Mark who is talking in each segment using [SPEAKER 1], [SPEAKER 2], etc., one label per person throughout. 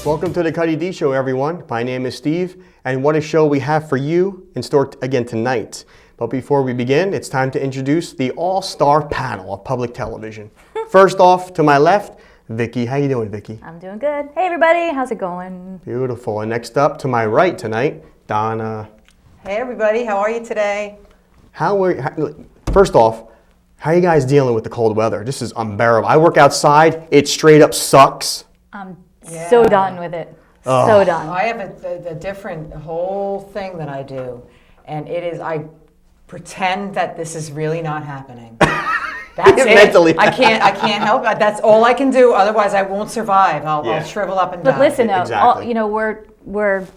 [SPEAKER 1] Welcome to the Cuddy D Show, everyone. My name is Steve, and what a show we have for you in store again tonight. But before we begin, it's time to introduce the all-star panel of public television. First off, to my left, Vicky. How you doing, Vicky?
[SPEAKER 2] I'm doing good. Hey, everybody. How's it going?
[SPEAKER 1] Beautiful. And next up, to my right tonight, Donna.
[SPEAKER 3] Hey, everybody. How are you today?
[SPEAKER 1] First off, how are you guys dealing with the cold weather? This is unbearable. I work outside. It straight up sucks.
[SPEAKER 2] I'm so done with it. So done.
[SPEAKER 3] I have a different whole thing that I do, and it is I pretend that this is really not happening. That's it.
[SPEAKER 1] Mentally.
[SPEAKER 3] I can't help it. That's all I can do. Otherwise, I won't survive. I'll shrivel up and die.
[SPEAKER 2] But listen, though,
[SPEAKER 1] Exactly.
[SPEAKER 2] we're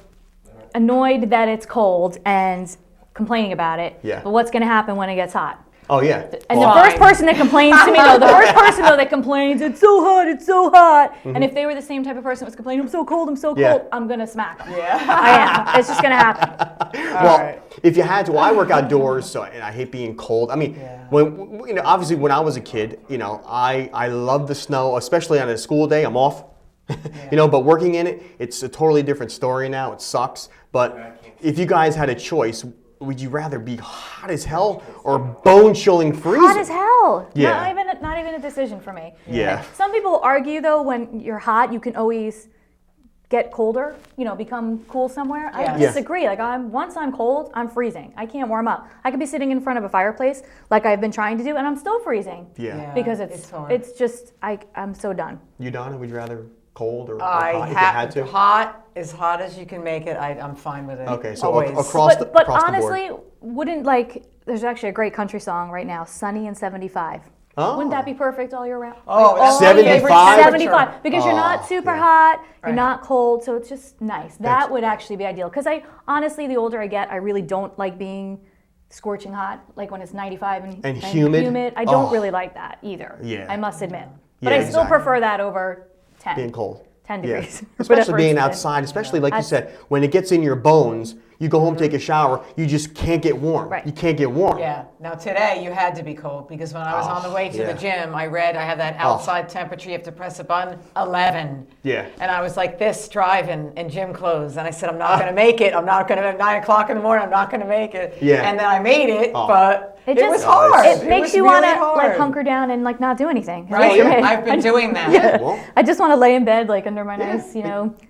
[SPEAKER 2] annoyed that it's cold and complaining about it.
[SPEAKER 1] Yeah.
[SPEAKER 2] But what's going to happen when it gets hot?
[SPEAKER 1] Oh, yeah.
[SPEAKER 2] And the first person that complains to me, that complains, it's so hot.
[SPEAKER 1] Mm-hmm.
[SPEAKER 2] And if they were the same type of person that was complaining, I'm so cold,
[SPEAKER 1] Yeah.
[SPEAKER 2] I'm going to smack them.
[SPEAKER 3] Yeah.
[SPEAKER 2] I am. It's just going to happen.
[SPEAKER 1] Well, if you had to, I work outdoors, and I hate being cold. I mean, obviously when I was a kid, I love the snow, especially on a school day. I'm off, but working in it, it's a totally different story now. It sucks. But if you guys had a choice, would you rather be hot as hell or bone-chilling freezing?
[SPEAKER 2] Hot as hell.
[SPEAKER 1] Yeah.
[SPEAKER 2] Not even a decision for me.
[SPEAKER 1] Yeah.
[SPEAKER 2] Some people argue, though, when you're hot, you can always get colder, become cool somewhere. I disagree. Once I'm cold, I'm freezing. I can't warm up. I could be sitting in front of a fireplace like I've been trying to do, and I'm still freezing.
[SPEAKER 1] Yeah.
[SPEAKER 2] Because it's just, I'm so done.
[SPEAKER 1] You, Donna, would you rather cold or hot if you had to?
[SPEAKER 3] Hot, as hot as you can make it. I'm fine with it.
[SPEAKER 1] Okay, so
[SPEAKER 3] always.
[SPEAKER 1] across the board.
[SPEAKER 2] But honestly, there's actually a great country song right now, Sunny and 75.
[SPEAKER 1] Oh.
[SPEAKER 2] Wouldn't that be perfect all year round?
[SPEAKER 3] Oh,
[SPEAKER 2] All
[SPEAKER 1] 75?
[SPEAKER 2] 75, because you're not super hot, you're not cold, so it's just nice. That would actually be ideal. Because honestly, the older I get, I really don't like being scorching hot, like when it's 95 and
[SPEAKER 1] humid.
[SPEAKER 2] I don't really like that either.
[SPEAKER 1] Yeah.
[SPEAKER 2] I must admit. But
[SPEAKER 1] Yeah,
[SPEAKER 2] I still
[SPEAKER 1] exactly.
[SPEAKER 2] prefer that over 10.
[SPEAKER 1] Being cold.
[SPEAKER 2] 10 degrees.
[SPEAKER 1] Especially being outside, especially like you said, when it gets in your bones, you go home, take a shower, you just can't get warm.
[SPEAKER 2] Right.
[SPEAKER 1] You can't get warm.
[SPEAKER 3] Yeah. Now today you had to be cold because when I was on the way to the gym, I have that outside temperature. You have to press a button, 11.
[SPEAKER 1] Yeah.
[SPEAKER 3] And I was like this driving in gym clothes, and I said I'm not going to make it. I'm not going to at 9 o'clock in the morning. I'm not going to make it.
[SPEAKER 1] Yeah.
[SPEAKER 3] And then I made it, but it was
[SPEAKER 2] just-
[SPEAKER 3] hard.
[SPEAKER 2] It makes you want to
[SPEAKER 3] hard.
[SPEAKER 2] hunker down and not do anything.
[SPEAKER 3] Right.
[SPEAKER 1] yeah.
[SPEAKER 3] I've been doing that.
[SPEAKER 2] Yeah.
[SPEAKER 1] Well,
[SPEAKER 2] I just want to lay in bed under my nice,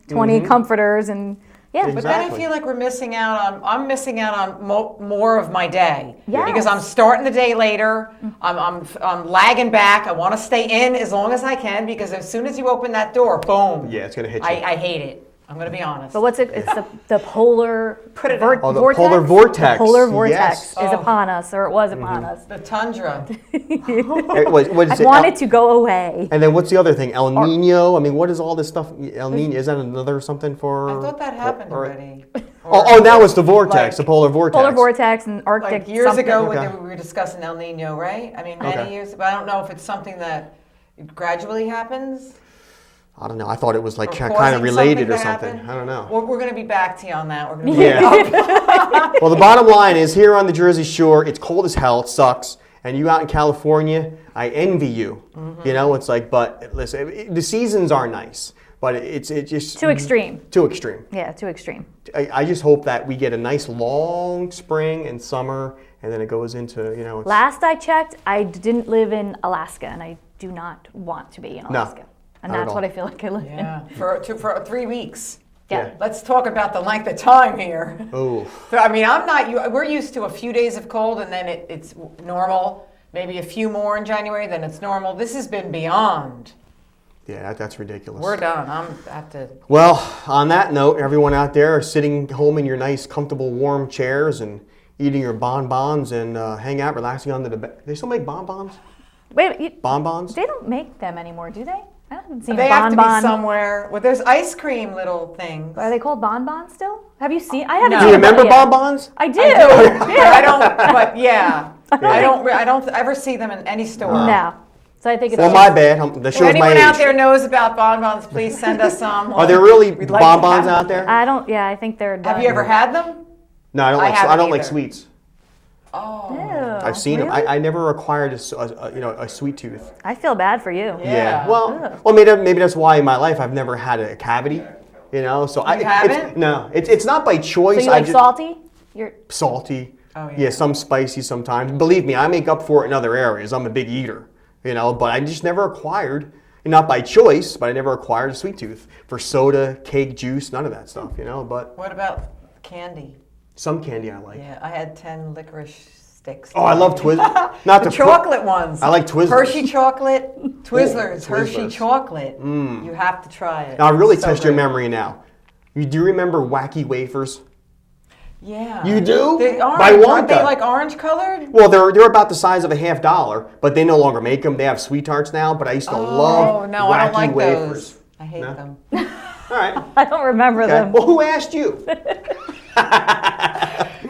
[SPEAKER 2] 20 comforters and
[SPEAKER 3] But then I feel like we're missing out on. I'm missing out on more of my day
[SPEAKER 2] Yes.
[SPEAKER 3] because I'm starting the day later. I'm lagging back. I want to stay in as long as I can because as soon as you open that door, boom.
[SPEAKER 1] yeah, it's going to hit you.
[SPEAKER 3] I hate it. I'm going to be honest.
[SPEAKER 2] But what's it? It's the polar
[SPEAKER 3] Put it
[SPEAKER 2] vortex.
[SPEAKER 1] Oh, the polar vortex.
[SPEAKER 2] The polar vortex
[SPEAKER 1] Yes.
[SPEAKER 2] is upon us, or it was upon us.
[SPEAKER 3] The tundra.
[SPEAKER 1] What is
[SPEAKER 2] I
[SPEAKER 1] it?
[SPEAKER 2] want it to go away.
[SPEAKER 1] And then what's the other thing? El Nino? I mean, what is all this stuff? El Nino, is that another something for?
[SPEAKER 3] I thought that happened already.
[SPEAKER 1] Oh, now it's the vortex,
[SPEAKER 3] Like-
[SPEAKER 1] the polar vortex.
[SPEAKER 2] Polar vortex and Arctic.
[SPEAKER 3] Like years
[SPEAKER 2] something.
[SPEAKER 3] ago
[SPEAKER 1] Okay.
[SPEAKER 3] when we were discussing El Nino, right? I mean, many
[SPEAKER 1] Okay.
[SPEAKER 3] years. But I don't know if it's something that gradually happens.
[SPEAKER 1] I don't know. I thought it was like
[SPEAKER 3] or
[SPEAKER 1] kind
[SPEAKER 3] causing
[SPEAKER 1] of related or
[SPEAKER 3] to
[SPEAKER 1] something.
[SPEAKER 3] happen.
[SPEAKER 1] I don't know.
[SPEAKER 3] We're going to be back to you on that. We're going to
[SPEAKER 1] Yeah. Well, the bottom line is here on the Jersey Shore, it's cold as hell. It sucks. And you out in California, I envy you. It's like, but listen, the seasons are nice, but it's just
[SPEAKER 2] Too extreme.
[SPEAKER 1] Too extreme.
[SPEAKER 2] Yeah, too extreme.
[SPEAKER 1] I just hope that we get a nice long spring and summer, and then it goes into It's,
[SPEAKER 2] Last I checked, I didn't live in Alaska, and I do not want to be in Alaska. And
[SPEAKER 1] not at
[SPEAKER 2] that's
[SPEAKER 1] all.
[SPEAKER 2] what I feel like I live in.
[SPEAKER 3] Yeah, for 3 weeks.
[SPEAKER 2] Yeah.
[SPEAKER 3] Let's talk about the length of time here.
[SPEAKER 1] Oh.
[SPEAKER 3] So, I mean, we're used to a few days of cold and then it's normal. Maybe a few more in January, then it's normal. This has been beyond.
[SPEAKER 1] Yeah, that's ridiculous.
[SPEAKER 3] We're done. I have to.
[SPEAKER 1] Well, on that note, everyone out there sitting home in your nice, comfortable, warm chairs and eating your bonbons and hang out, relaxing under the bed. They still make bonbons?
[SPEAKER 2] Wait,
[SPEAKER 1] Bonbons?
[SPEAKER 2] they don't make them anymore, do they? I haven't seen
[SPEAKER 3] They
[SPEAKER 2] a
[SPEAKER 3] have to
[SPEAKER 2] bonbon.
[SPEAKER 3] be somewhere. Well, there's ice cream little things.
[SPEAKER 2] Are they called bonbons still? Have you seen? I haven't
[SPEAKER 3] No.
[SPEAKER 2] seen.
[SPEAKER 1] Do you
[SPEAKER 2] a
[SPEAKER 1] remember
[SPEAKER 2] yet.
[SPEAKER 1] bonbons?
[SPEAKER 2] I do.
[SPEAKER 3] But I don't. But yeah, I don't ever see them in any store.
[SPEAKER 2] No. So I think it's.
[SPEAKER 1] Well, my bad. That
[SPEAKER 3] If
[SPEAKER 1] shows my
[SPEAKER 3] anyone
[SPEAKER 1] age.
[SPEAKER 3] out there knows about bonbons, please send us some.
[SPEAKER 1] Are there really
[SPEAKER 3] We'd like to
[SPEAKER 1] bonbons
[SPEAKER 3] have
[SPEAKER 1] out there?
[SPEAKER 2] I don't. Yeah, I think they're. Done.
[SPEAKER 3] Have you ever had them?
[SPEAKER 1] No, I don't
[SPEAKER 3] I
[SPEAKER 1] like. I
[SPEAKER 3] haven't
[SPEAKER 1] don't like
[SPEAKER 3] either.
[SPEAKER 1] sweets.
[SPEAKER 3] Oh.
[SPEAKER 2] Ew,
[SPEAKER 1] I've seen them.
[SPEAKER 2] really?
[SPEAKER 1] I never acquired a sweet tooth.
[SPEAKER 2] I feel bad for you.
[SPEAKER 3] Yeah.
[SPEAKER 1] Well, maybe that's why in my life I've never had a cavity. You know, so
[SPEAKER 3] You haven't?
[SPEAKER 1] It's not by choice.
[SPEAKER 2] So you like salty? You're
[SPEAKER 1] salty.
[SPEAKER 3] Oh, yeah.
[SPEAKER 1] Yeah, some spicy sometimes. Believe me, I make up for it in other areas. I'm a big eater, you know, but I just never acquired, not by choice, but I never acquired a sweet tooth for soda, cake, juice, none of that stuff, you know. But
[SPEAKER 3] what about candy?
[SPEAKER 1] some candy I like.
[SPEAKER 3] Yeah, I had 10 licorice sticks.
[SPEAKER 1] Oh, I love Twizzlers. Not
[SPEAKER 3] the chocolate ones.
[SPEAKER 1] I like Twizzlers.
[SPEAKER 3] Hershey chocolate, Twizzlers,
[SPEAKER 1] Oh,
[SPEAKER 3] Hershey
[SPEAKER 1] Twizzlers.
[SPEAKER 3] chocolate. You have to try it.
[SPEAKER 1] Now, I really
[SPEAKER 3] So
[SPEAKER 1] test your
[SPEAKER 3] good.
[SPEAKER 1] memory now. Do you remember wacky wafers?
[SPEAKER 3] Yeah.
[SPEAKER 1] You do?
[SPEAKER 3] They orange.
[SPEAKER 1] By
[SPEAKER 3] Aren't they
[SPEAKER 1] Wonka.
[SPEAKER 3] like orange colored?
[SPEAKER 1] Well, they're about the size of a $50, but they no longer make them. They have sweethearts now, but I used to love
[SPEAKER 3] no,
[SPEAKER 1] wacky
[SPEAKER 3] I don't like
[SPEAKER 1] wafers.
[SPEAKER 3] those. I hate
[SPEAKER 1] No?
[SPEAKER 3] them.
[SPEAKER 1] All right.
[SPEAKER 2] I don't remember
[SPEAKER 1] Okay.
[SPEAKER 2] them.
[SPEAKER 1] Well, who asked you?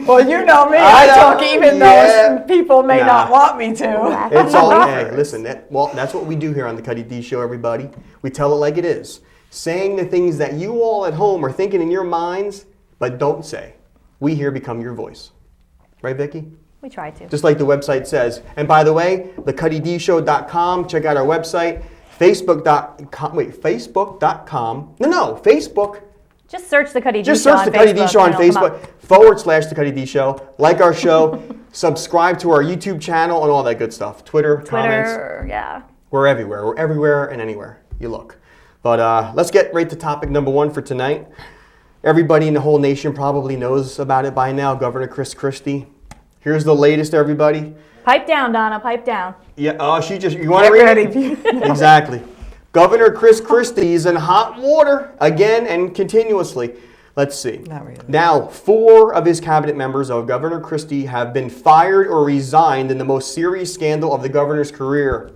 [SPEAKER 3] Well, you know me.
[SPEAKER 1] I
[SPEAKER 3] I
[SPEAKER 1] know.
[SPEAKER 3] talk even
[SPEAKER 1] Yeah.
[SPEAKER 3] though people may
[SPEAKER 1] Nah.
[SPEAKER 3] not want me to.
[SPEAKER 1] It's all, hey, listen, that's what we do here on the Cuddy D Show, everybody. We tell it like it is. Saying the things that you all at home are thinking in your minds, but don't say. We here become your voice. Right, Vicki?
[SPEAKER 2] We try to.
[SPEAKER 1] Just like the website says. And by the way, thecuddydshow.com. Check out our website. Facebook.com. No, Facebook.
[SPEAKER 2] Just search the Cuddy D
[SPEAKER 1] Just
[SPEAKER 2] Show
[SPEAKER 1] search
[SPEAKER 2] on
[SPEAKER 1] the Cuddy D
[SPEAKER 2] Facebook
[SPEAKER 1] Show on
[SPEAKER 2] and it'll come
[SPEAKER 1] Facebook / the Cuddy D Show. Like our show. Subscribe to our YouTube channel and all that good stuff. Twitter, comments.
[SPEAKER 2] Twitter, yeah.
[SPEAKER 1] We're everywhere. We're everywhere and anywhere you look. But let's get right to topic number 1 for tonight. Everybody in the whole nation probably knows about it by now. Governor Chris Christie. Here's the latest, everybody.
[SPEAKER 2] Pipe down, Donna, pipe down.
[SPEAKER 1] Yeah, you want to read it? Exactly. Governor Chris Christie is in hot water again and continuously. Let's see.
[SPEAKER 3] Not really.
[SPEAKER 1] Now, 4 of his cabinet members of Governor Christie have been fired or resigned in the most serious scandal of the governor's career.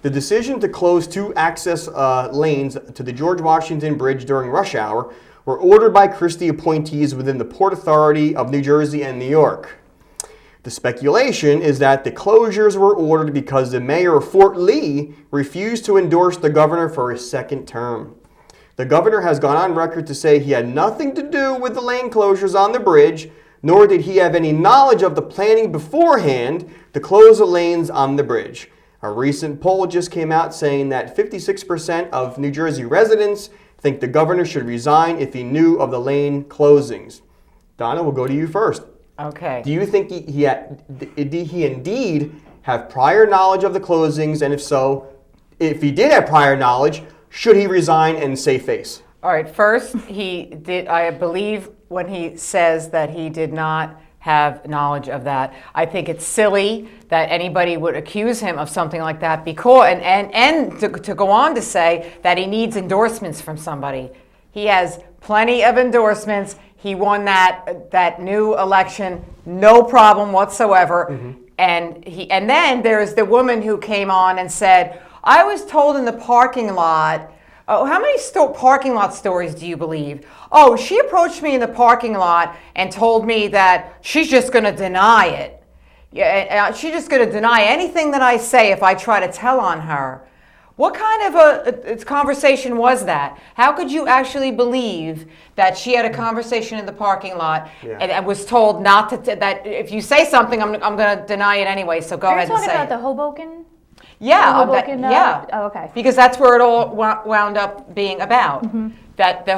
[SPEAKER 1] The decision to close 2 access lanes to the George Washington Bridge during rush hour were ordered by Christie appointees within the Port Authority of New Jersey and New York. The speculation is that the closures were ordered because the mayor of Fort Lee refused to endorse the governor for his 2nd term. The governor has gone on record to say he had nothing to do with the lane closures on the bridge, nor did he have any knowledge of the planning beforehand to close the lanes on the bridge. A recent poll just came out saying that 56% of New Jersey residents think the governor should resign if he knew of the lane closings. Donna, we'll go to you first.
[SPEAKER 3] Okay.
[SPEAKER 1] Do you think did he indeed have prior knowledge of the closings? And if so, if he did have prior knowledge, should he resign and save face?
[SPEAKER 3] All right. First, he did. I believe when he says that he did not have knowledge of that. I think it's silly that anybody would accuse him of something like that because and to go on to say that he needs endorsements from somebody. He has plenty of endorsements. He won that new election, no problem whatsoever. Mm-hmm. And then there's the woman who came on and said, I was told in the parking lot. Oh, how many parking lot stories do you believe? Oh, she approached me in the parking lot and told me that she's just going to deny it. Yeah, she's just going to deny anything that I say if I try to tell on her. What kind of a conversation was that? How could you actually believe that she had a conversation in the parking lot and was told not to, that if you say something, I'm going to deny it anyway, so go ahead and say it.
[SPEAKER 2] Are you talking about the Hoboken?
[SPEAKER 3] Yeah,
[SPEAKER 2] yeah. Oh, okay.
[SPEAKER 3] Because that's where it all wound up being about. Mm-hmm. That the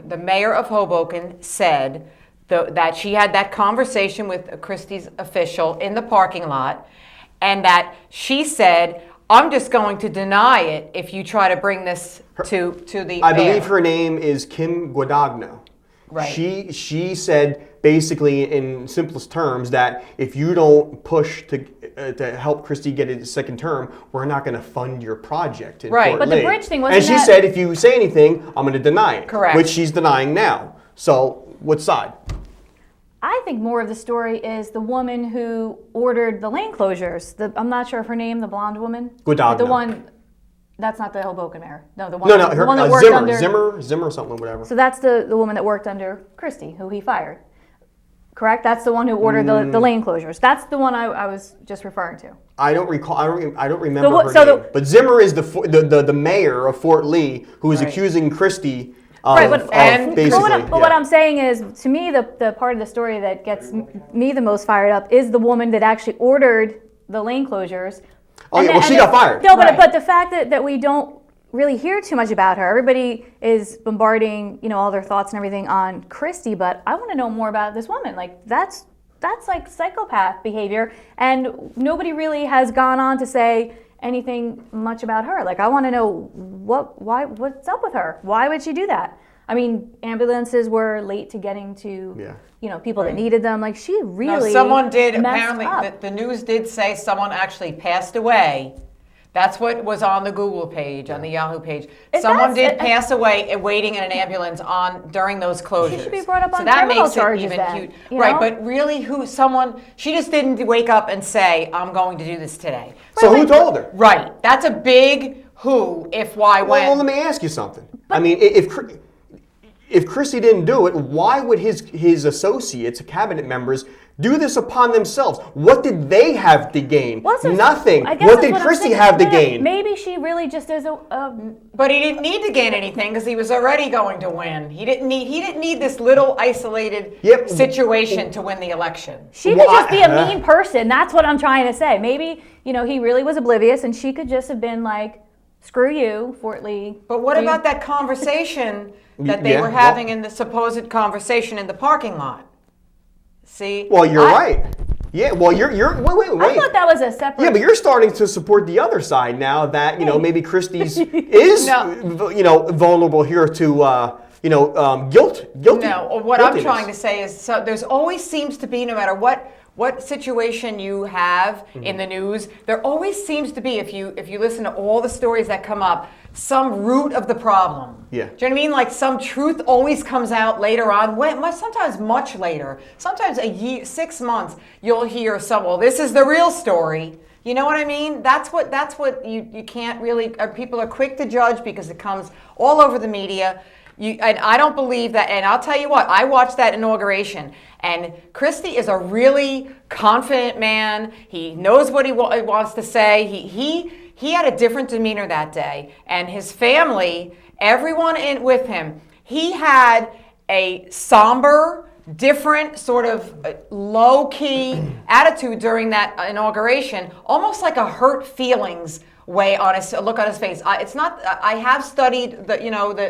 [SPEAKER 3] the mayor of Hoboken said that she had that conversation with Christie's official in the parking lot, and that she said, "I'm just going to deny it if you try to bring this to the."
[SPEAKER 1] I believe her name is Kim Guadagno.
[SPEAKER 3] Right.
[SPEAKER 1] She said basically in simplest terms that if you don't push to help Christie get his 2nd term, we're not going to fund your project in Fort
[SPEAKER 2] But
[SPEAKER 1] Lee.
[SPEAKER 2] the bridge thing wasn't.
[SPEAKER 1] And she said if you say anything, I'm going to deny it.
[SPEAKER 3] Correct.
[SPEAKER 1] Which she's denying now. So what side?
[SPEAKER 2] I think more of the story is the woman who ordered the lane closures. I'm not sure of her name, the blonde woman.
[SPEAKER 1] Guadagno.
[SPEAKER 2] The one. That's not the Hoboken mayor. No, the one.
[SPEAKER 1] No,
[SPEAKER 2] the one that worked
[SPEAKER 1] Zimmer, something, whatever.
[SPEAKER 2] So that's the woman that worked under Christie, who he fired. Correct? That's the one who ordered the lane closures. That's the one I was just referring to.
[SPEAKER 1] I don't recall. I don't remember her name. But Zimmer is the mayor of Fort Lee who is accusing Christie of basically.
[SPEAKER 2] But what I'm saying is, to me, the part of the story that gets me the most fired up is the woman that actually ordered the lane closures.
[SPEAKER 1] Oh, yeah, well, she got fired.
[SPEAKER 2] No, but the fact that we don't really hear too much about her. Everybody is bombarding, all their thoughts and everything on Christy, but I want to know more about this woman. Like, that's like psychopath behavior, and nobody really has gone on to say anything much about her. Like, I want to know what's up with her? Why would she do that? I mean, ambulances were late to getting to, people that needed them. Like, she really
[SPEAKER 3] someone did, apparently,
[SPEAKER 2] up.
[SPEAKER 3] the news did say someone actually passed away. That's what was on the Google page, on the Yahoo page. Someone did pass away waiting in an ambulance during those closures.
[SPEAKER 2] She should be brought up on
[SPEAKER 3] that
[SPEAKER 2] criminal
[SPEAKER 3] makes
[SPEAKER 2] charges
[SPEAKER 3] it even
[SPEAKER 2] then,
[SPEAKER 3] cute. Right, but really, she just didn't wake up and say, I'm going to do this today.
[SPEAKER 1] So who told her?
[SPEAKER 3] Right, that's a big who, if, why, when.
[SPEAKER 1] Well, let me ask you something. I mean, if Christy didn't do it, why would his associates, cabinet members, do this upon themselves? What did they have to gain? Nothing. What did Christy have to gain?
[SPEAKER 2] Maybe she really just is
[SPEAKER 3] But he didn't need to gain anything because he was already going to win. He didn't need this little isolated situation to win the election.
[SPEAKER 2] She could just be a mean person. That's what I'm trying to say. Maybe, he really was oblivious, and she could just have been like, screw you, Fort Lee.
[SPEAKER 3] But what about that conversation that they were having in the supposed conversation in the parking lot? See?
[SPEAKER 1] Well, you're right. Yeah, well, you're wait.
[SPEAKER 2] I thought that was a separate.
[SPEAKER 1] Yeah, but you're starting to support the other side now that, maybe Christie's is, vulnerable here to, guilty.
[SPEAKER 3] No, what I'm trying to say is there's always seems to be, no matter what situation you have in the news, there always seems to be, if you listen to all the stories that come up, some root of the problem.
[SPEAKER 1] Yeah.
[SPEAKER 3] Do you know what I mean? Like, some truth always comes out later on, sometimes much later, sometimes a year, 6 months, you'll hear this is the real story. You know what I mean? That's what you can't really, people are quick to judge because it comes all over the media. And I don't believe that. And I'll tell you what, I watched that inauguration, and Christie is a really confident man. He knows what he wants to say. He had a different demeanor that day, and his family, everyone with him, he had a somber, different sort of low-key attitude during that inauguration, almost like a hurt feelings way on his look on his face. It's not. I have studied the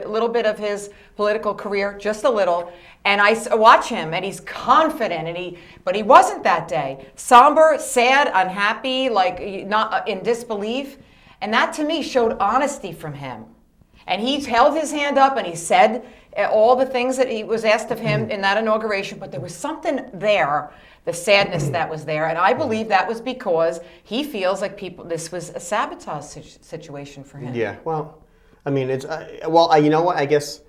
[SPEAKER 3] little bit of his political career, just a little, and I watch him, and he's confident, but he wasn't that day. Somber, sad, unhappy, like not in disbelief, and that to me showed honesty from him. And he held his hand up and he said all the things that he was asked of him in that inauguration, but there was something there. The sadness that was there, and I believe that was because he feels like this was a sabotage situation for him.
[SPEAKER 1] Yeah, well, I mean, it's you know what? I guess,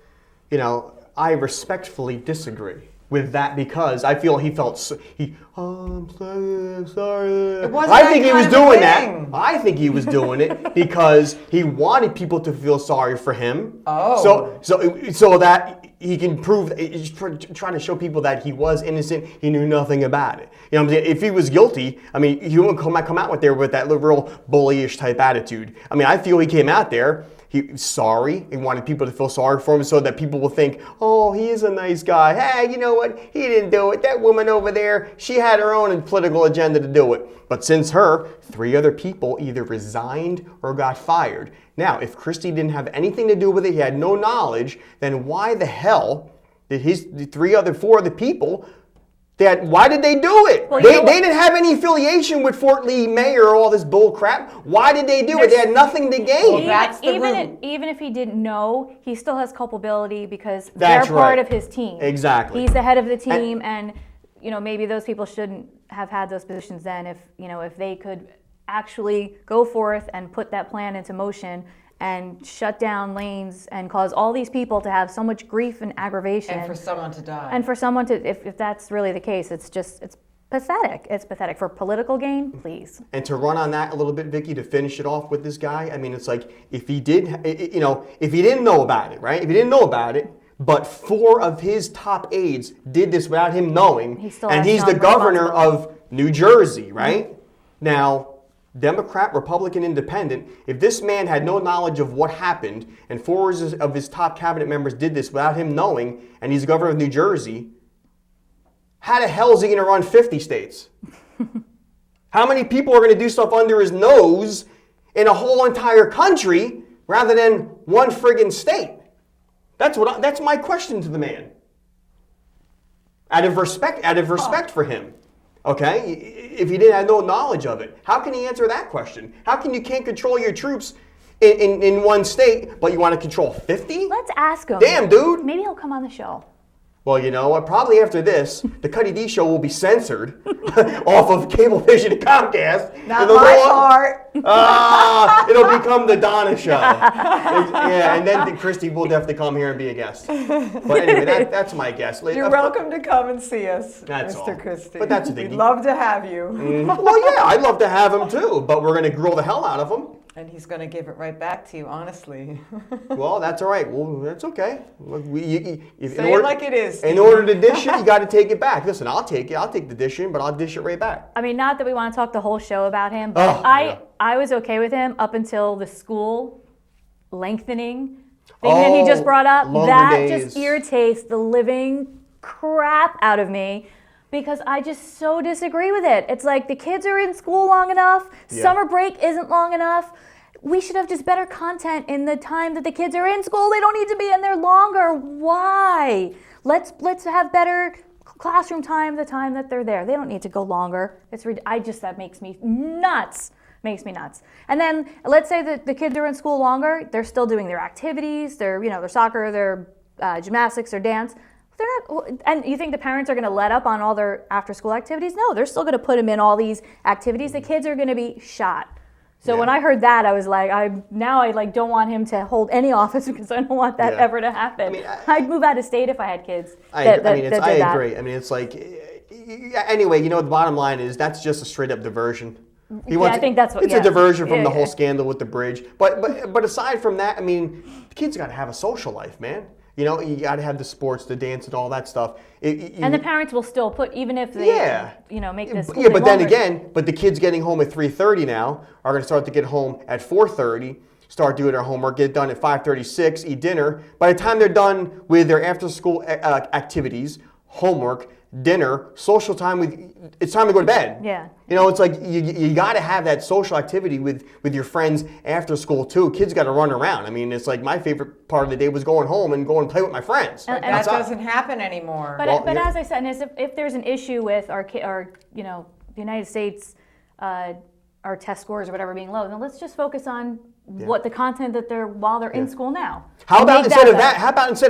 [SPEAKER 1] I respectfully disagree with that because I feel I'm sorry. I think he was doing that. I think he was doing it because he wanted people to feel sorry for him.
[SPEAKER 3] Oh.
[SPEAKER 1] So that he can prove, he's trying to show people that he was innocent, he knew nothing about it. You know what I'm saying? If he was guilty, I mean, he wouldn't come out with that real bullyish type attitude. I mean, I feel he came out there, he's sorry, he wanted people to feel sorry for him so that people will think, oh, he is a nice guy. Hey, you know what? He didn't do it. That woman over there, she had her own political agenda to do it. But since 3 other people either resigned or got fired. Now, if Christie didn't have anything to do with it, he had no knowledge, then why the hell did the 4 other people, why did they do it? Well, they didn't have any affiliation with Fort Lee mayor or all this bull crap. Why did they do it? They had nothing to gain.
[SPEAKER 2] Well, even if he didn't know, he still has culpability because they're part of his team.
[SPEAKER 1] Exactly.
[SPEAKER 2] He's the head of the team, and maybe those people shouldn't have had those positions then if they could actually go forth and put that plan into motion and shut down lanes and cause all these people to have so much grief and aggravation.
[SPEAKER 3] And for someone to die.
[SPEAKER 2] And for someone to, if that's really the case, it's pathetic. It's pathetic. For political gain, please.
[SPEAKER 1] And to run on that a little bit, Vicky, to finish it off with this guy, I mean, it's like, if he didn't know about it, right? If he didn't know about it, but 4 of his top aides did this without him knowing, and he's the governor of New Jersey, right? Mm-hmm. Now, Democrat, Republican, Independent, if this man had no knowledge of what happened and 4 of his top cabinet members did this without him knowing, and he's the governor of New Jersey, how the hell is he going to run 50 states? How many people are going to do stuff under his nose in a whole entire country rather than one friggin' state? That's my question to the man. Out of respect for him. Okay? If he didn't have no knowledge of it, how can he answer that question? How can you can't control your troops in one state, but you want to control 50?
[SPEAKER 2] Let's ask him.
[SPEAKER 1] Damn, dude.
[SPEAKER 2] Maybe he'll come on the show.
[SPEAKER 1] Well, you know what? Probably after this, the Cuddy D show will be censored off of Cablevision and Comcast.
[SPEAKER 3] Not my part.
[SPEAKER 1] It'll become the Donna show. Yeah, and then Christy will definitely come here and be a guest. But anyway, that's my guess.
[SPEAKER 3] You're welcome to come and see us,
[SPEAKER 1] That's
[SPEAKER 3] Mr.
[SPEAKER 1] all.
[SPEAKER 3] Christie.
[SPEAKER 1] But that's the thing.
[SPEAKER 3] We'd love to have you.
[SPEAKER 1] Well, yeah, I'd love to have him too, but we're going to grill the hell out of him.
[SPEAKER 3] And he's going to give it right back to you, honestly.
[SPEAKER 1] Well, that's all right. Well, that's okay.
[SPEAKER 3] Say it like it is.
[SPEAKER 1] In order to dish it, you got to take it back. Listen, I'll take it. I'll take the dishing, but I'll dish it right back.
[SPEAKER 2] I mean, not that we want to talk the whole show about him, but I was okay with him up until the school lengthening thing that he just brought up. That
[SPEAKER 1] days.
[SPEAKER 2] just irritates the living crap out of me. Because I just so disagree with it. It's like the kids are in school long enough.
[SPEAKER 1] Yeah.
[SPEAKER 2] Summer break isn't long enough. We should have just better content in the time that the kids are in school. They don't need to be in there longer. Why? Let's have better classroom time the time that they're there. They don't need to go longer. That makes me nuts. Makes me nuts. And then let's say that the kids are in school longer. They're still doing their activities. Their soccer, their gymnastics, their dance. They're not, and you think the parents are going to let up on all their after-school activities? No, they're still going to put them in all these activities. The kids are going to be shot. So when I heard that, I was like, I don't want him to hold any office because I don't want that ever to happen. I mean, I'd move out of state if I had kids. I
[SPEAKER 1] agree. I mean, it's like, anyway, the bottom line is that's just a straight-up diversion.
[SPEAKER 2] I think that's what.
[SPEAKER 1] It's a diversion from the whole scandal with the bridge. But aside from that, I mean, the kids got to have a social life, man. You got to have the sports, the dance, and all that stuff.
[SPEAKER 2] And the parents will still put, even if they, make this.
[SPEAKER 1] Yeah, but then again, the kids getting home at 3:30 now are going to start to get home at 4:30, start doing their homework, get done at 5:36, eat dinner. By the time they're done with their after-school activities, homework, dinner, social time, it's time to go to bed.
[SPEAKER 2] Yeah.
[SPEAKER 1] It's like you got to have that social activity with your friends after school too. Kids got to run around. I mean, it's like my favorite part of the day was going home and going to play with my friends.
[SPEAKER 3] And that doesn't happen anymore.
[SPEAKER 2] But as I said, if there's an issue with our the United States, our test scores or whatever being low, then let's just focus on what the content that while they're in school now.
[SPEAKER 1] How about instead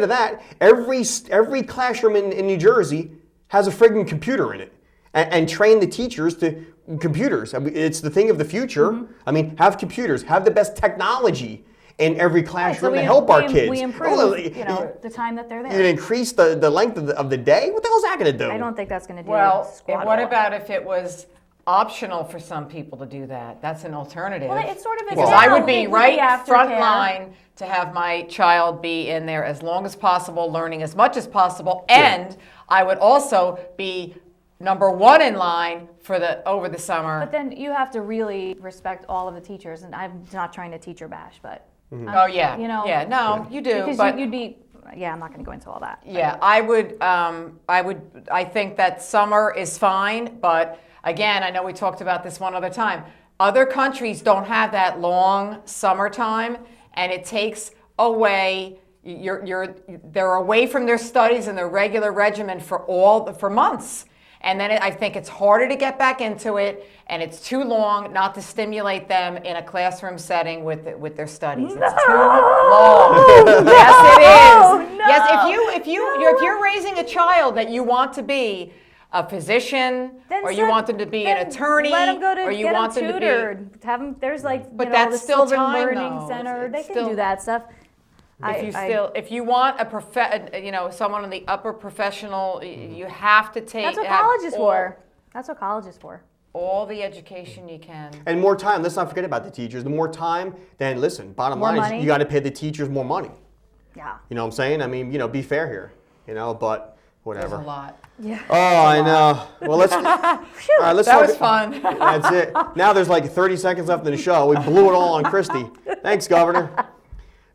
[SPEAKER 1] of that, every classroom in New Jersey has a friggin' computer in it, and train the teachers to computers. I mean, it's the thing of the future. Mm-hmm. I mean, have computers, have the best technology in every classroom to help our kids.
[SPEAKER 2] We improve, the time that they're there.
[SPEAKER 1] You increase the length of the day. What the hell is that going to do?
[SPEAKER 2] I don't think that's going to do.
[SPEAKER 3] Well, what about if it was optional for some people to do that? That's an alternative.
[SPEAKER 2] Well, it's sort of
[SPEAKER 3] because I would be right front line to have my child be in there as long as possible, learning as much as possible, and I would also be number one in line for over the summer.
[SPEAKER 2] But then you have to really respect all of the teachers, and I'm not trying to teacher bash, but you do. Because you'd be. Yeah, I'm not going to go into all that.
[SPEAKER 3] Yeah, I would. I think that summer is fine, but again, I know we talked about this one other time. Other countries don't have that long summertime, and it takes away. They're away from their studies and their regular regimen for months. And then I think it's harder to get back into it, and it's too long not to stimulate them in a classroom setting with their studies. It's too long. Yes, it is.
[SPEAKER 2] No,
[SPEAKER 3] yes, if you're raising a child that you want to be a physician, or you want them to be an attorney,
[SPEAKER 2] let them go to
[SPEAKER 3] or you
[SPEAKER 2] get
[SPEAKER 3] want
[SPEAKER 2] them
[SPEAKER 3] them
[SPEAKER 2] tutored.
[SPEAKER 3] to be.
[SPEAKER 2] Have them. There's
[SPEAKER 3] but that's
[SPEAKER 2] the
[SPEAKER 3] still
[SPEAKER 2] Sylvan
[SPEAKER 3] time,
[SPEAKER 2] Learning
[SPEAKER 3] though.
[SPEAKER 2] Center.
[SPEAKER 3] It's
[SPEAKER 2] They can do that stuff.
[SPEAKER 3] If you want someone in the upper professional, you have to take.
[SPEAKER 2] That's what college is for. That's what college is for.
[SPEAKER 3] All the education you can.
[SPEAKER 1] And more time. Let's not forget about the teachers. The more time, then listen. Bottom line is you got to pay the teachers more money.
[SPEAKER 2] Yeah.
[SPEAKER 1] You know what I'm saying? I mean, be fair here. But whatever.
[SPEAKER 3] There's a lot.
[SPEAKER 2] Yeah.
[SPEAKER 1] Oh, I know. Well, let's. All right, let's.
[SPEAKER 3] That was fun.
[SPEAKER 1] That's it. Now there's like 30 seconds left in the show. We blew it all on Christy. Thanks, Governor.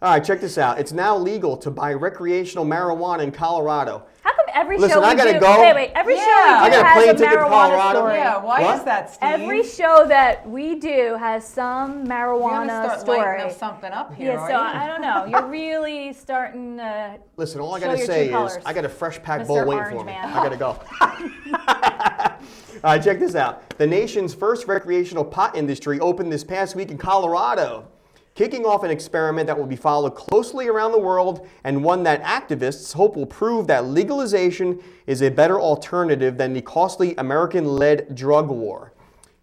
[SPEAKER 1] All right, check this out. It's now legal to buy recreational marijuana in Colorado.
[SPEAKER 2] How come every
[SPEAKER 1] Listen,
[SPEAKER 2] show
[SPEAKER 1] I
[SPEAKER 2] we
[SPEAKER 1] gotta
[SPEAKER 2] do.
[SPEAKER 1] go.
[SPEAKER 2] Wait, every show
[SPEAKER 3] Yeah.
[SPEAKER 2] we
[SPEAKER 1] I
[SPEAKER 2] do
[SPEAKER 1] got a plane
[SPEAKER 2] has a
[SPEAKER 1] ticket to
[SPEAKER 2] marijuana
[SPEAKER 1] Colorado.
[SPEAKER 2] story.
[SPEAKER 3] Yeah, why
[SPEAKER 1] What?
[SPEAKER 3] is that, Steve?
[SPEAKER 2] Every show that we do has some
[SPEAKER 3] You're
[SPEAKER 2] marijuana
[SPEAKER 3] gonna start
[SPEAKER 2] story.
[SPEAKER 3] lighting something up here,
[SPEAKER 2] Yeah,
[SPEAKER 3] are
[SPEAKER 2] so
[SPEAKER 3] you?
[SPEAKER 2] I don't know. You're really starting to
[SPEAKER 1] Listen, all I
[SPEAKER 2] show
[SPEAKER 1] gotta
[SPEAKER 2] your
[SPEAKER 1] say
[SPEAKER 2] true
[SPEAKER 1] is
[SPEAKER 2] colors,
[SPEAKER 1] I got a fresh pack
[SPEAKER 2] Mr.
[SPEAKER 1] bowl waiting
[SPEAKER 2] Orange
[SPEAKER 1] for me.
[SPEAKER 2] Man.
[SPEAKER 1] I gotta go. All right, check this out. The nation's first recreational pot industry opened this past week in Colorado, kicking off an experiment that will be followed closely around the world and one that activists hope will prove that legalization is a better alternative than the costly American-led drug war.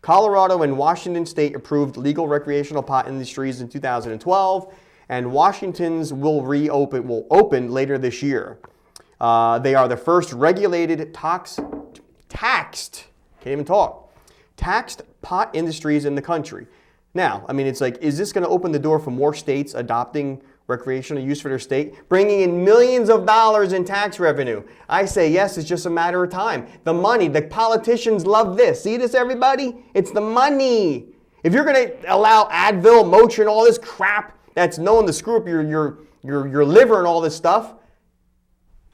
[SPEAKER 1] Colorado and Washington State approved legal recreational pot industries in 2012, and Washington's will open later this year. They are the first regulated taxed pot industries in the country. Now, I mean, it's like, is this going to open the door for more states adopting recreational use for their state, bringing in millions of dollars in tax revenue? I say yes, it's just a matter of time. The money, the politicians love this. See this, everybody? It's the money. If you're going to allow Advil, Motrin, all this crap that's known to screw up your liver and all this stuff,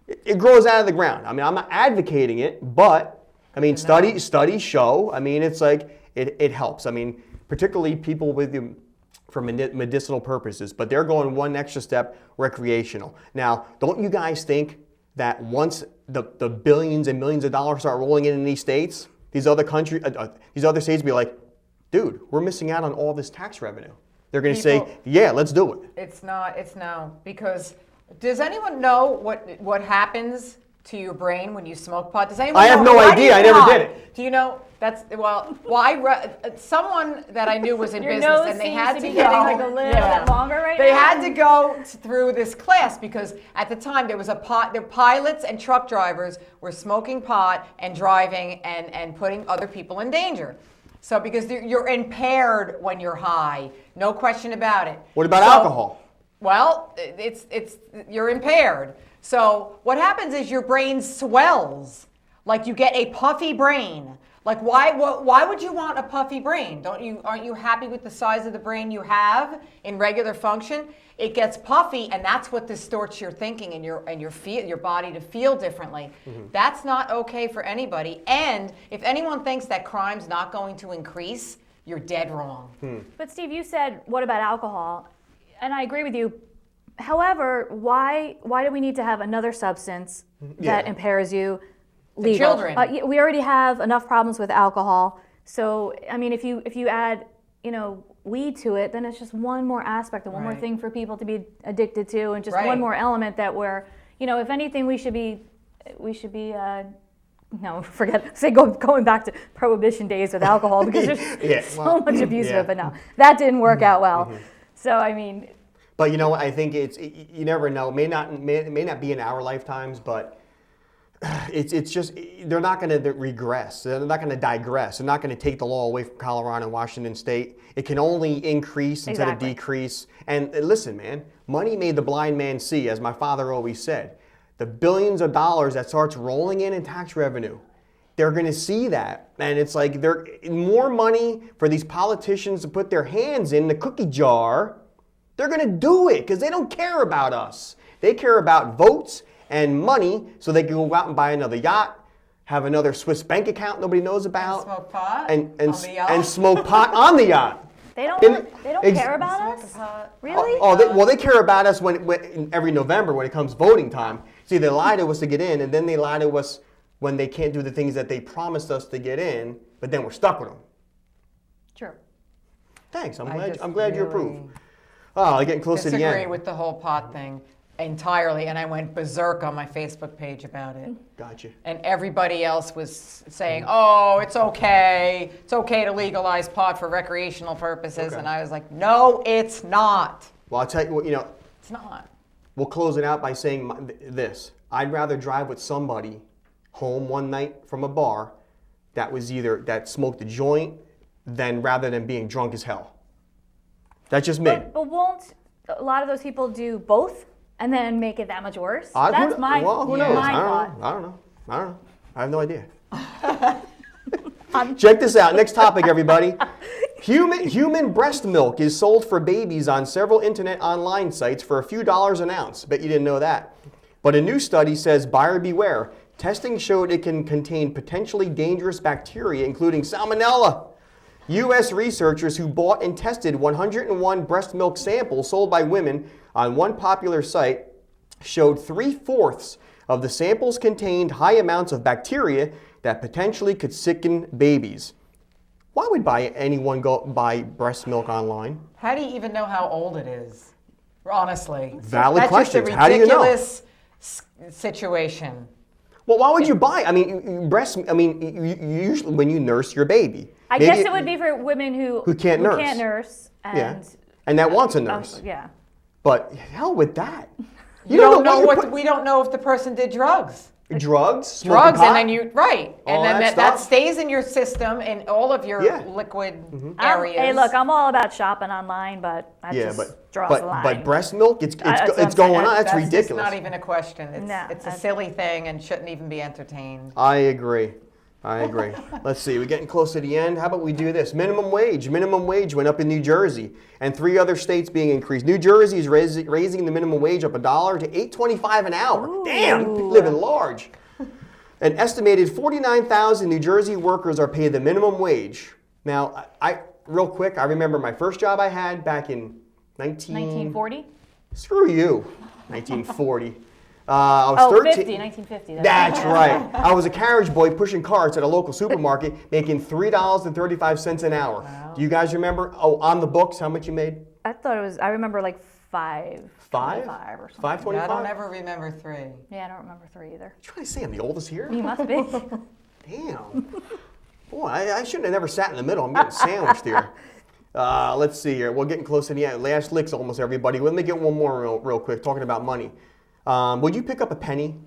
[SPEAKER 1] it grows out of the ground. I mean, I'm not advocating it, but I mean, studies show. I mean, it's like it helps. I mean, particularly people with for medicinal purposes, but they're going one extra step, recreational. Now, don't you guys think that once the billions and millions of dollars start rolling in these states, these other states be like, dude, we're missing out on all this tax revenue. They're going to say, yeah, let's do it.
[SPEAKER 3] It's no, because does anyone know what happens to your brain when you smoke pot? Does anyone
[SPEAKER 1] I have
[SPEAKER 3] know?
[SPEAKER 1] no
[SPEAKER 3] Why
[SPEAKER 1] idea.
[SPEAKER 3] do you
[SPEAKER 1] I never
[SPEAKER 3] not?
[SPEAKER 1] did it.
[SPEAKER 3] Do you know? Someone that I knew was in
[SPEAKER 2] Your
[SPEAKER 3] business,
[SPEAKER 2] nose
[SPEAKER 3] and they
[SPEAKER 2] seems
[SPEAKER 3] had
[SPEAKER 2] to
[SPEAKER 3] to
[SPEAKER 2] be
[SPEAKER 3] go.
[SPEAKER 2] getting like a little bit longer right
[SPEAKER 3] They
[SPEAKER 2] now.
[SPEAKER 3] had to go through this class because at the time there was the pilots and truck drivers were smoking pot and driving and putting other people in danger. So because you're impaired when you're high, no question about it.
[SPEAKER 1] What about alcohol?
[SPEAKER 3] Well, it's you're impaired. So what happens is your brain swells, like you get a puffy brain. Like why would you want a puffy brain? Aren't you happy with the size of the brain you have in regular function? It gets puffy, and that's what distorts your thinking and your body to feel differently. Mm-hmm. That's not okay for anybody. And if anyone thinks that crime's not going to increase, you're dead wrong.
[SPEAKER 2] But Steve, you said, what about alcohol? And I agree with you. However, why do we need to have another substance that impairs you? Legal.
[SPEAKER 3] Children.
[SPEAKER 2] We already have enough problems with alcohol. So, I mean, if you add, weed to it, then it's just one more aspect and one more thing for people to be addicted to, and just one more element that we're, if anything, we should be going back to prohibition days with alcohol, because there's so much abuse of it. But no, that didn't work out well. Mm-hmm. So I mean.
[SPEAKER 1] But I think you never know. It may not be in our lifetimes, but it's just they're not going to regress. They're not going to digress. They're not going to take the law away from Colorado and Washington State. It can only increase instead of decrease. And listen, man, money made the blind man see, as my father always said. The billions of dollars that starts rolling in tax revenue, they're going to see that. And it's like they're more money for these politicians to put their hands in the cookie jar. They're going to do it because they don't care about us. They care about votes and money so they can go out and buy another yacht, have another Swiss bank account nobody knows about.
[SPEAKER 3] And smoke pot
[SPEAKER 1] and smoke pot on the yacht.
[SPEAKER 2] They don't care about us? Really?
[SPEAKER 1] They care about us when every November when it comes voting time. See, they lie to us to get in, and then they lie to us when they can't do the things that they promised us to get in, but then we're stuck with them.
[SPEAKER 2] Sure.
[SPEAKER 1] Thanks. I'm glad you approve. Oh, getting close to the end.
[SPEAKER 3] I disagree with the whole pot thing entirely, and I went berserk on my Facebook page about it.
[SPEAKER 1] Gotcha.
[SPEAKER 3] And everybody else was saying, "Oh, it's okay to legalize pot for recreational purposes,"
[SPEAKER 1] Okay.
[SPEAKER 3] and I was like, "No, it's not."
[SPEAKER 1] Well, I'll tell you what.
[SPEAKER 3] It's not.
[SPEAKER 1] We'll close it out by saying this: I'd rather drive with somebody home one night from a bar that smoked a joint rather than being drunk as hell. That's just me.
[SPEAKER 2] But won't a lot of those people do both and then make it that much worse?
[SPEAKER 1] Who knows?
[SPEAKER 2] My thought.
[SPEAKER 1] I don't know. I have no idea. Check this out. Next topic, everybody. Human breast milk is sold for babies on several internet online sites for a few dollars an ounce. Bet you didn't know that. But a new study says, buyer beware. Testing showed it can contain potentially dangerous bacteria, including salmonella. U.S. researchers who bought and tested 101 breast milk samples sold by women on one popular site showed 3/4 of the samples contained high amounts of bacteria that potentially could sicken babies. Why would anyone go buy breast milk online?
[SPEAKER 3] How do you even know how old it is? Honestly.
[SPEAKER 1] Valid questions.
[SPEAKER 3] That's
[SPEAKER 1] How do you know?
[SPEAKER 3] ridiculous situation.
[SPEAKER 1] Well, why would you buy? I mean, you usually when you nurse your baby.
[SPEAKER 2] I guess it would be for women who
[SPEAKER 1] can't nurse.
[SPEAKER 2] And,
[SPEAKER 1] and that wants a nurse.
[SPEAKER 2] Yeah.
[SPEAKER 1] But hell with that.
[SPEAKER 3] You don't know we don't know if the person did drugs.
[SPEAKER 1] Drugs,
[SPEAKER 3] and
[SPEAKER 1] pot,
[SPEAKER 3] then and then that stays in your system in all of your liquid areas.
[SPEAKER 2] Hey, look, I'm all about shopping online, but that just draws the line.
[SPEAKER 1] But breast milk, it's going on. That's ridiculous.
[SPEAKER 3] It's not even a question. It's a silly thing and shouldn't even be entertained.
[SPEAKER 1] I agree. Let's see, we're getting close to the end. How about we do this? Minimum wage. Minimum wage went up in New Jersey and 3 other states being increased. New Jersey is raising the minimum wage up $1 to $8.25 an hour. Ooh. Damn, living large. An estimated 49,000 New Jersey workers are paid the minimum wage. Now, real quick, I remember my first job I had back in
[SPEAKER 2] 1940?
[SPEAKER 1] Screw you, 1940. I was 13.
[SPEAKER 2] 1950.
[SPEAKER 1] That's right. I was a carriage boy pushing carts at a local supermarket, making $3.35 an hour. Wow. Do you guys remember? Oh, on the books, how much you made?
[SPEAKER 2] I thought it was. I remember like $5.25 or something.
[SPEAKER 1] $5.25?
[SPEAKER 3] Yeah, I don't ever remember 3.
[SPEAKER 2] Yeah, I don't remember 3 either.
[SPEAKER 1] You trying to say I'm the oldest here?
[SPEAKER 2] You must be.
[SPEAKER 1] Damn. Boy, I shouldn't have never sat in the middle. I'm getting sandwiched here. Let's see here. We're getting close to the end. Last licks, almost everybody. Let me get one more real quick. Talking about money. Would you pick up a penny?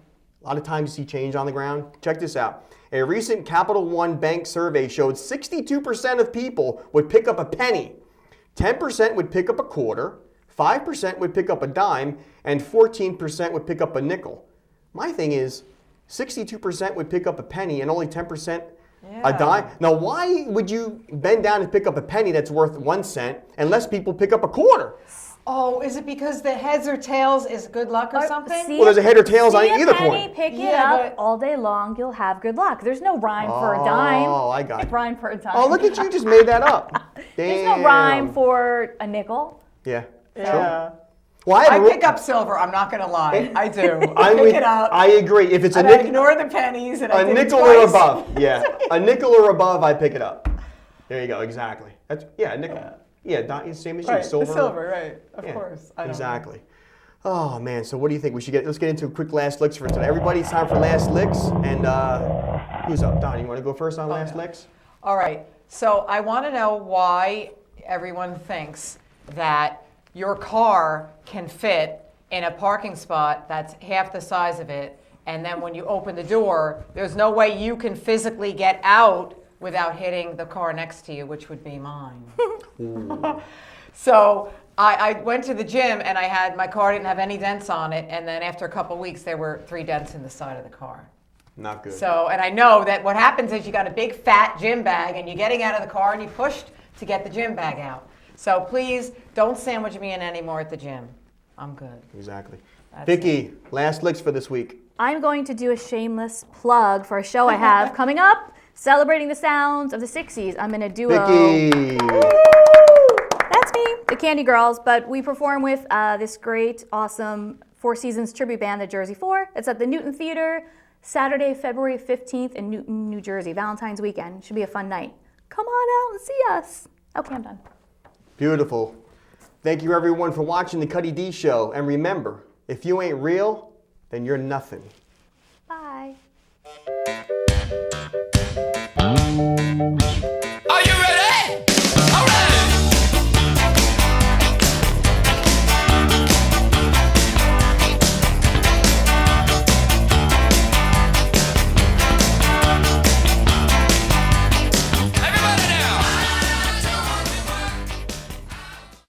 [SPEAKER 1] A lot of times you see change on the ground. Check this out. A recent Capital One Bank survey showed 62% of people would pick up a penny. 10% would pick up a quarter, 5% would pick up a dime, and 14% would pick up a nickel. My thing is, 62% would pick up a penny and only 10% a dime. Now, why would you bend down and pick up a penny that's worth 1 cent and less people pick up a quarter?
[SPEAKER 3] Oh, is it because the heads or tails is good luck or something?
[SPEAKER 1] Well, there's a head or tails on either coin.
[SPEAKER 2] Pick it up all day long, you'll have good luck. There's no rhyme for a dime.
[SPEAKER 1] Oh, I got it.
[SPEAKER 2] Rhyme for a dime.
[SPEAKER 1] Oh, look at you, just made that up.
[SPEAKER 2] There's no rhyme for a nickel.
[SPEAKER 1] Yeah.
[SPEAKER 3] Yeah.
[SPEAKER 1] Well,
[SPEAKER 3] I pick up silver. I'm not going to lie. I do. I pick it up.
[SPEAKER 1] I agree. If it's
[SPEAKER 3] a nickel, ignore the pennies. And
[SPEAKER 1] a nickel or above. Yeah. A nickel or above, I pick it up. There you go. Exactly. That's a nickel. Yeah, same as you.
[SPEAKER 3] Right,
[SPEAKER 1] Silver.
[SPEAKER 3] The silver, right. Of course.
[SPEAKER 1] Exactly. Oh, man. So what do you think? Let's get into a quick last licks for today. Everybody, it's time for last licks. And who's up? Don, you want to go first on last licks?
[SPEAKER 3] All right. So I want to know why everyone thinks that your car can fit in a parking spot that's half the size of it. And then when you open the door, there's no way you can physically get out without hitting the car next to you, which would be mine. So I went to the gym and my car didn't have any dents on it, and then after a couple of weeks there were 3 dents in the side of the car.
[SPEAKER 1] Not good.
[SPEAKER 3] So, and I know that what happens is you got a big fat gym bag and you're getting out of the car and you pushed to get the gym bag out. So please don't sandwich me in anymore at the gym. I'm good.
[SPEAKER 1] Exactly. Vicki, last licks for this week.
[SPEAKER 2] I'm going to do a shameless plug for a show I have coming up. Celebrating the sounds of the 60s. I'm in a duo.
[SPEAKER 1] Vicki!
[SPEAKER 2] That's me, the Candy Girls, but we perform with this great, awesome Four Seasons tribute band, the Jersey Four. It's at the Newton Theater, Saturday, February 15th in Newton, New Jersey, Valentine's weekend. Should be a fun night. Come on out and see us. Okay, I'm done.
[SPEAKER 1] Beautiful. Thank you, everyone, for watching the Cuddy D Show. And remember, if you ain't real, then you're nothing.
[SPEAKER 2] Bye.